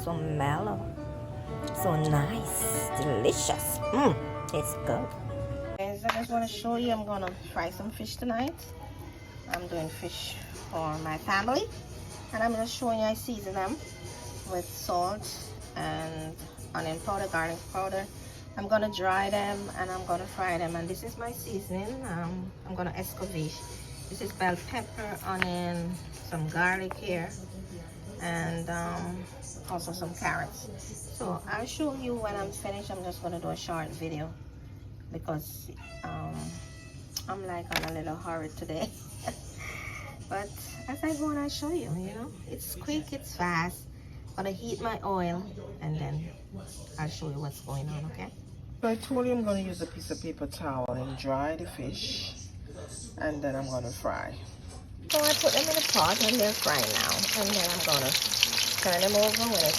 so mellow, so nice, delicious. It's good. Guys, I just want to show you, I'm going to fry some fish tonight. I'm doing fish for my family. And I'm just showing you I season them with salt and onion powder, garlic powder. I'm going to dry them and I'm going to fry them. And this is my seasoning. I'm going to Escovitch. This is bell pepper, onion, some garlic here, and also some carrots. So I'll show you when I'm finished. I'm just going to do a short video because I'm like on a little hurry today. But as I go on, I'll show you, it's quick, it's fast. I'm going to heat my oil and then I'll show you what's going on, okay? So I told you I'm going to use a piece of paper towel and dry the fish, and then I'm going to fry. So I put them in a pot and they're frying now, and then I'm going to turn them over when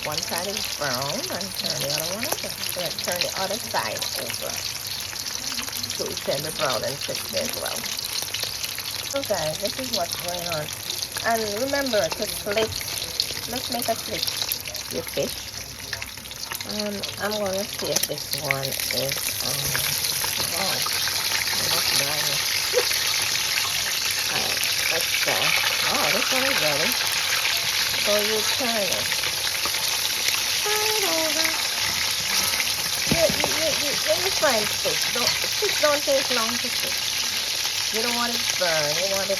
one side is brown and turn the other one over. Turn the other side over so it can be brown and crispy as well. So guys, this is what's going on. And remember to split, let's make a split your fish. And I'm going to see if this one is, wow, almost done. Alright, let's go. Oh, this one is ready. So you turn it. Turn it over. When you fry fish, fish don't take long to cook. You don't want it burned, you want it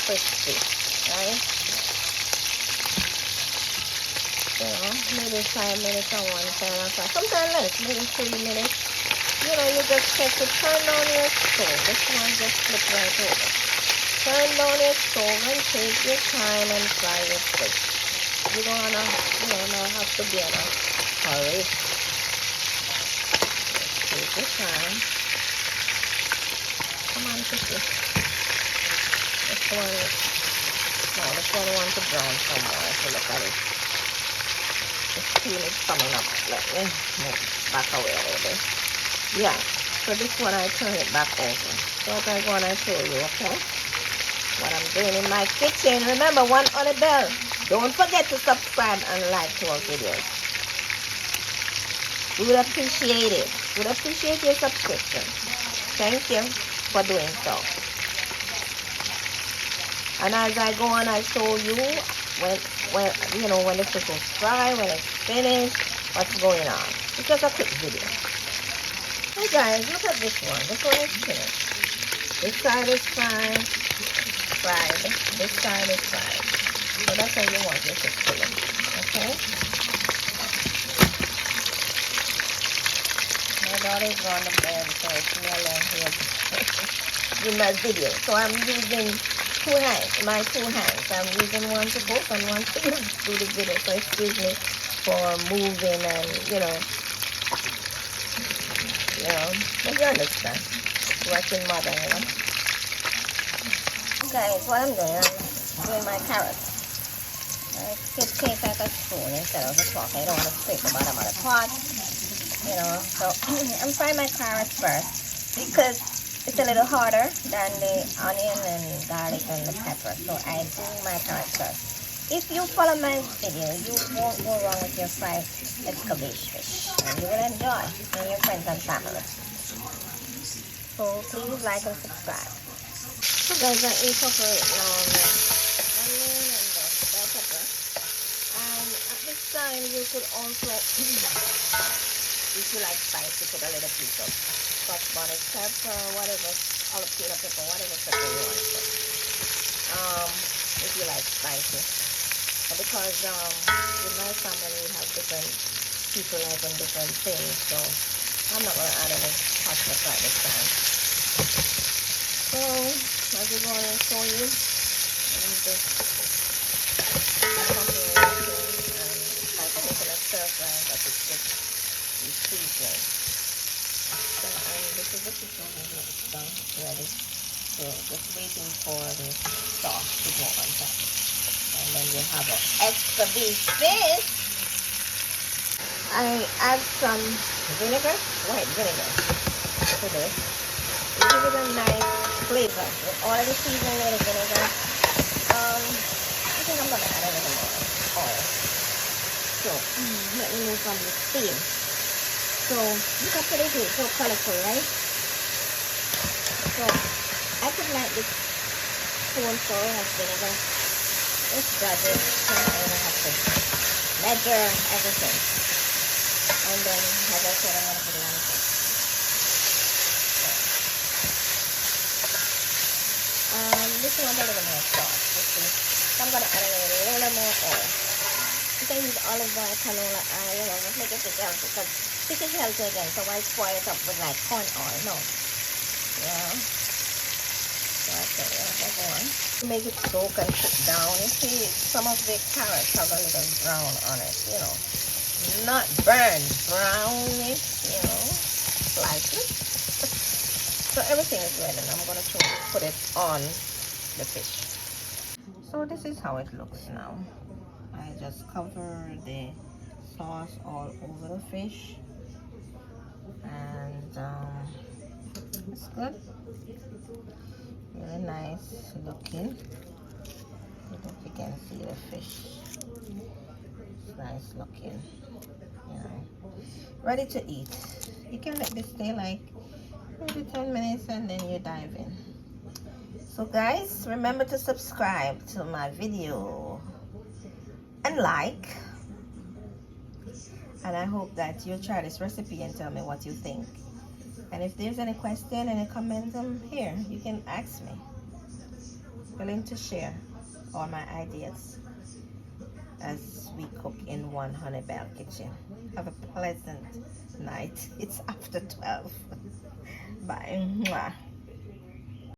crispy, right? Maybe 5 minutes on one side, sometimes less, maybe 3 minutes. You just check to turn down your stove. This one just flip right over. Turn down your stove and take your time and fry your fish. You don't wanna, not have to be in a hurry. Take your time. Come on, fishy. This one wants to brown some more. So look at it. The steam is coming up. Let me move back away a little bit. Yeah, so this one I turn it back over. So I'm going to show you, okay? What I'm doing in my kitchen. Remember, one on the bell. Don't forget to subscribe and like to our videos. We would appreciate it. We would appreciate your subscription. Thank you for doing so. And as I go on, I show you when the fish is fried, when it's finished, what's going on. It's just a quick video. Hey guys, look at this one. This one is finished. This side is fried. This side is fried. So that's how you want your fish to look. Okay? My daughter's gone to bed, so it's me alone here in my video. So I'm using my two hands. I'm using one to cook and one to do the video. So excuse me for moving and, but you understand. Working mother, Okay, so what I'm doing my carrots. I take like a spoon instead of a fork. I don't want to scrape the bottom of the pot. So I'm frying my carrots first because it's a little harder than the onion and garlic and the pepper. So I do my carrots first. If you follow my video, you won't go wrong with your fried Escovitch fish. And you will enjoy with your friends and family. So please like and subscribe. So guys, I incorporate now the onion and the bell pepper. And at this time, you could also, if you like spicy, put a little piece of soft bonnet pepper, whatever, jalapeno pepper, whatever pepper you want to put. If you like spicy. Because with my family, we have different people like on different things, so I'm not going to add any hot pepper at this time. So, as we're going to show you, I'm just incorporating and like making a stir fry, but it's just seasoning. So, this is the chicken that's done, ready. So, just waiting for the sauce to go on top. And then you have an Escovitch fish. I add some vinegar, white vinegar to this. Give it a nice flavor with all of the seasoning with the vinegar. I think I'm going to add a little more oil. so let me move from the steam. So look at it, it's so colorful, right? So I put like this spoonful of vinegar. Just judge it, so I don't have to measure everything. And then, as I said, I'm going to put it on the plate. This one a little more sauce. So I'm going to add a little more oil. You can use olive oil, canola oil, you know, just make it healthy, because this is healthy again, so why spoil it up with like corn oil? No. Yeah. So I say, yeah, that's one. Make it soak and cook down. You see, some of the carrots have a little brown on it, you know. Not burned, brown it, you know, slightly. So everything is ready, and I'm going to put it on the fish. So this is how it looks now. I just cover the sauce all over the fish, and it's good, really nice looking. I don't know if you can see the fish. It's nice looking, you know, ready to eat. You can let this stay like maybe 10 minutes and then you dive in. So guys, remember to subscribe to my video and like, and I hope that you'll try this recipe and tell me what you think. And if there's any question, any comments, I'm here, you can ask me. Willing to share all my ideas as we cook in one Honey Bell kitchen. Have a pleasant night. It's after 12. Bye. Mwah.